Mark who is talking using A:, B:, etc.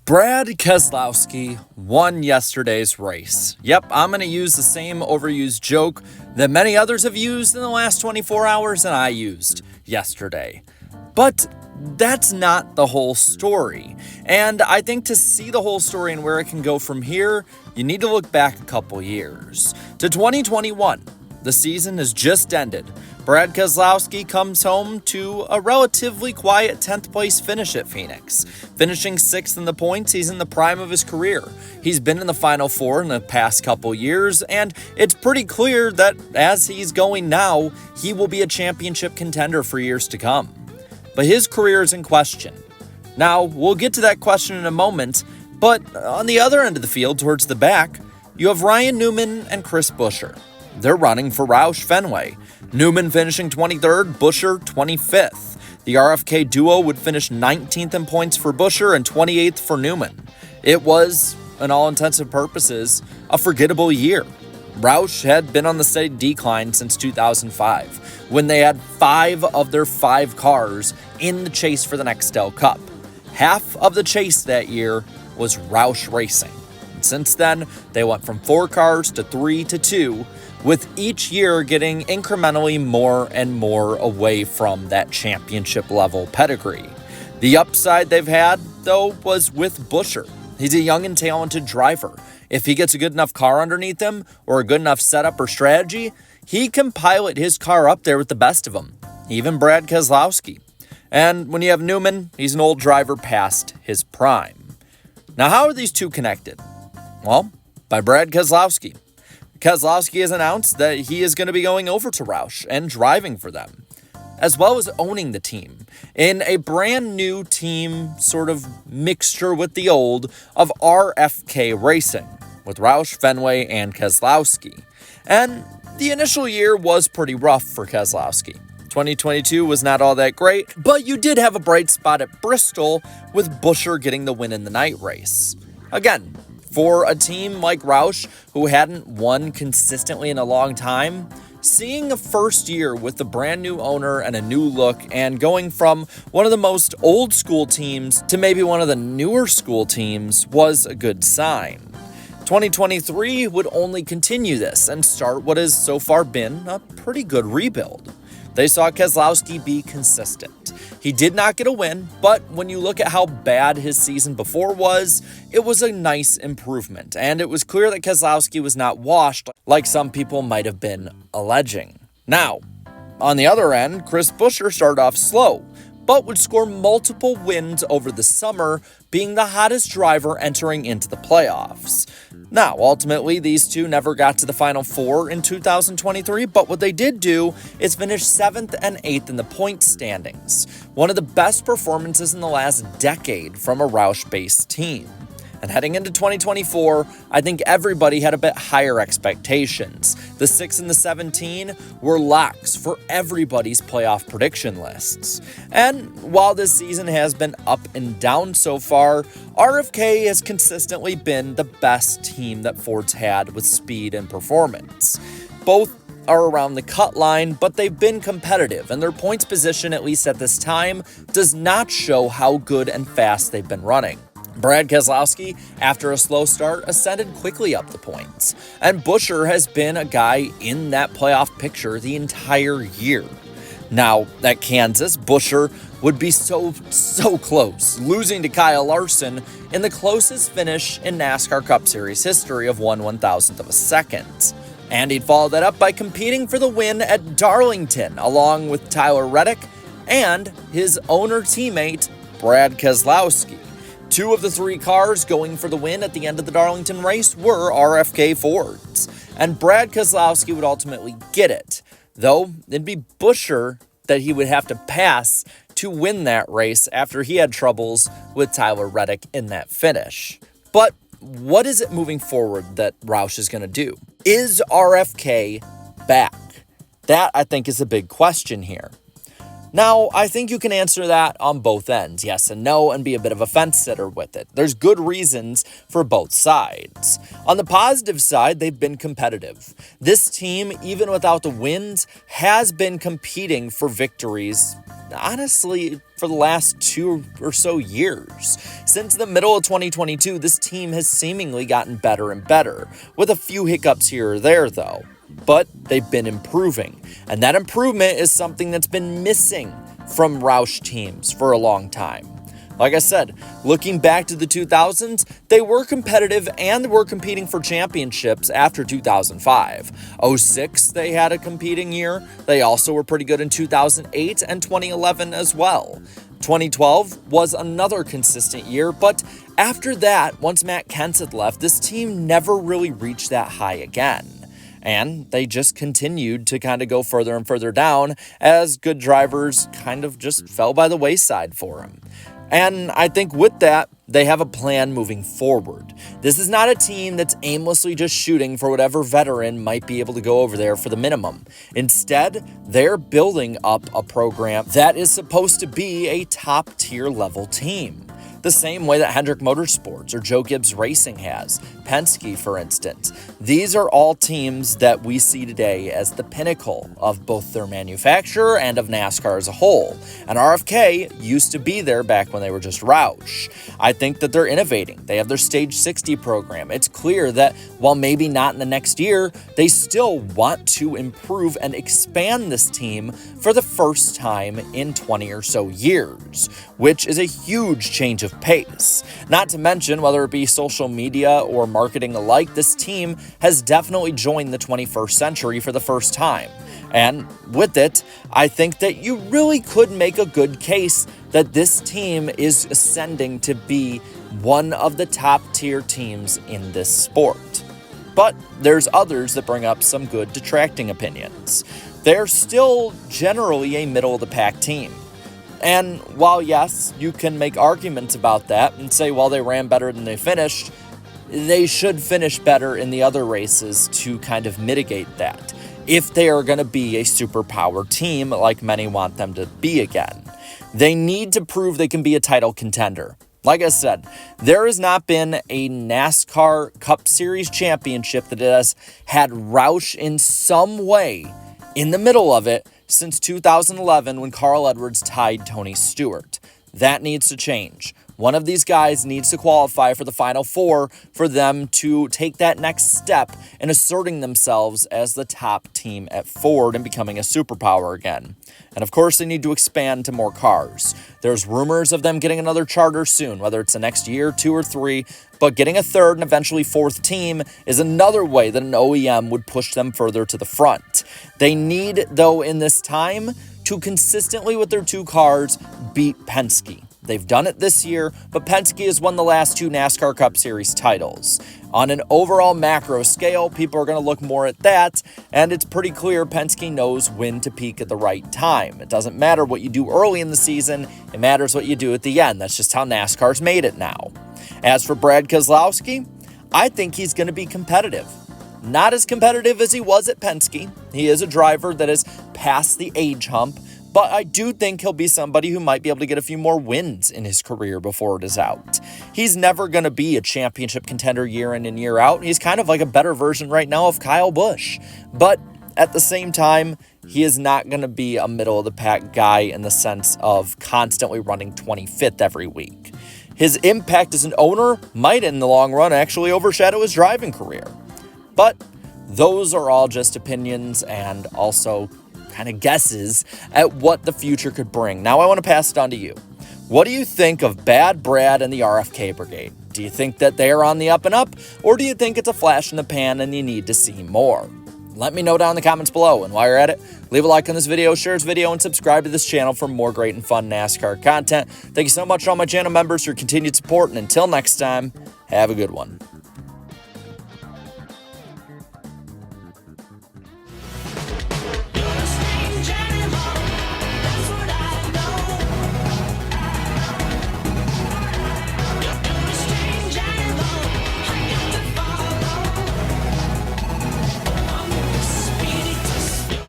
A: Brad Keselowski won yesterday's race. Yep, I'm going to use the same overused joke that many others have used in the last 24 hours and I used yesterday. But that's not the whole story. And I think to see the whole story and where it can go from here, you need to look back a couple years. To 2021, the season has just ended. Brad Keselowski comes home to a relatively quiet 10th place finish at Phoenix. Finishing 6th in the points, he's in the prime of his career. He's been in the Final Four in the past couple years, and it's pretty clear that as he's going now, he will be a championship contender for years to come. But his career is in question. Now, we'll get to that question in a moment, but on the other end of the field, towards the back, you have Ryan Newman and Chris Buescher. They're running for Roush Fenway. Newman finishing 23rd, Buescher 25th. The RFK duo would finish 19th in points for Buescher and 28th for Newman. It was, in all intents and purposes, a forgettable year. Roush had been on the steady decline since 2005, when they had 5 of their 5 cars in the chase for the Nextel Cup. Half of the chase that year was Roush Racing. And since then, they went from 4 cars to 3 to 2, with each year getting incrementally more and more away from that championship level pedigree. The upside they've had, though, was with Buescher. He's a young and talented driver. If he gets a good enough car underneath him, or a good enough setup or strategy, he can pilot his car up there with the best of them, even Brad Keselowski. And when you have Newman, he's an old driver past his prime. Now, how are these two connected? Well, by Brad Keselowski. Keselowski has announced that he is going to be going over to Roush and driving for them, as well as owning the team in a brand new team sort of mixture with the old of RFK Racing, with Roush Fenway and Keselowski. And the initial year was pretty rough for Keselowski. 2022 was not all that great, but you did have a bright spot at Bristol with Buescher getting the win in the night race. Again, for a team like Roush, who hadn't won consistently in a long time, seeing a first year with a brand new owner and a new look and going from one of the most old school teams to maybe one of the newer school teams was a good sign. 2023 would only continue this and start what has so far been a pretty good rebuild. They saw Keselowski be consistent. He did not get a win, but when you look at how bad his season before was, it was a nice improvement, and it was clear that Keselowski was not washed like some people might have been alleging. Now, on the other end, Chris Buescher started off slow, but would score multiple wins over the summer, being the hottest driver entering into the playoffs. Now, ultimately, these two never got to the Final Four in 2023, but what they did do is finish 7th and 8th in the point standings, one of the best performances in the last decade from a Roush-based team. And heading into 2024, I think everybody had a bit higher expectations. The 6 and the 17 were locks for everybody's playoff prediction lists. And while this season has been up and down so far, RFK has consistently been the best team that Ford's had with speed and performance. Both are around the cut line, but they've been competitive, and their points position, at least at this time, does not show how good and fast they've been running. Brad Keselowski, after a slow start, ascended quickly up the points, and Buescher has been a guy in that playoff picture the entire year. Now, at Kansas, Buescher would be so close, losing to Kyle Larson in the closest finish in NASCAR Cup Series history of 1/1000th of a second. And he'd follow that up by competing for the win at Darlington, along with Tyler Reddick and his owner teammate, Brad Keselowski. 2 of the 3 cars going for the win at the end of the Darlington race were RFK Fords, and Brad Keselowski would ultimately get it, though it'd be Buescher that he would have to pass to win that race after he had troubles with Tyler Reddick in that finish. But what is it moving forward that Roush is going to do? Is RFK back? That, I think, is a big question here. Now, I think you can answer that on both ends, yes and no, and be a bit of a fence sitter with it. There's good reasons for both sides. On the positive side, they've been competitive. This team, even without the wins, has been competing for victories, honestly, for the last 2 or so years. Since the middle of 2022, this team has seemingly gotten better and better, with a few hiccups here or there, though. But they've been improving, and that improvement is something that's been missing from Roush teams for a long time. Like I said, looking back to the 2000s, they were competitive and were competing for championships after 2005. 06, they had a competing year. They also were pretty good in 2008 and 2011 as well. 2012 was another consistent year, but after that, once Matt Kenseth had left, this team never really reached that high again. And they just continued to kind of go further and further down as good drivers kind of just fell by the wayside for them. And I think with that, they have a plan moving forward. This is not a team that's aimlessly just shooting for whatever veteran might be able to go over there for the minimum. Instead, they're building up a program that is supposed to be a top-tier level team. The same way that Hendrick Motorsports or Joe Gibbs Racing has, Penske, for instance. These are all teams that we see today as the pinnacle of both their manufacturer and of NASCAR as a whole. And RFK used to be there back when they were just Roush. I think that they're innovating. They have their Stage 60 program. It's clear that while maybe not in the next year, they still want to improve and expand this team for the first time in 20 or so years, which is a huge change of pace. Not to mention, whether it be social media or marketing alike, this team has definitely joined the 21st century for the first time. And with it, I think that you really could make a good case that this team is ascending to be one of the top tier teams in this sport. But there's others that bring up some good detracting opinions. They're still generally a middle of the pack team. And while, yes, you can make arguments about that and say, well, they ran better than they finished, they should finish better in the other races to kind of mitigate that, if they are going to be a superpower team like many want them to be again. They need to prove they can be a title contender. Like I said, there has not been a NASCAR Cup Series championship that has had Roush in some way in the middle of it since 2011 when Carl Edwards tied Tony Stewart. That needs to change. One of these guys needs to qualify for the Final Four for them to take that next step in asserting themselves as the top team at Ford and becoming a superpower again. And of course, they need to expand to more cars. There's rumors of them getting another charter soon, whether it's the next year, 2 or 3, but getting a third and eventually fourth team is another way that an OEM would push them further to the front. They need, though, in this time, to consistently with their 2 cars beat Penske. They've done it this year, but Penske has won the last 2 NASCAR Cup Series titles. On an overall macro scale, people are going to look more at that, and it's pretty clear Penske knows when to peak at the right time. It doesn't matter what you do early in the season, it matters what you do at the end. That's just how NASCAR's made it now. As for Brad Keselowski, I think he's going to be competitive. Not as competitive as he was at Penske. He is a driver that is past the age hump, but I do think he'll be somebody who might be able to get a few more wins in his career before it is out. He's never going to be a championship contender year in and year out. He's kind of like a better version right now of Kyle Busch. But at the same time, he is not going to be a middle-of-the-pack guy in the sense of constantly running 25th every week. His impact as an owner might, in the long run, actually overshadow his driving career. But those are all just opinions and also kind of guesses at what the future could bring. Now I want to pass it on to you. What do you think of Bad Brad and the RFK Brigade? Do you think that they are on the up and up, or do you think it's a flash in the pan and you need to see more? Let me know down in the comments below, and while you're at it, leave a like on this video, share this video, and subscribe to this channel for more great and fun NASCAR content. Thank you so much to all my channel members for your continued support, and until next time, have a good one.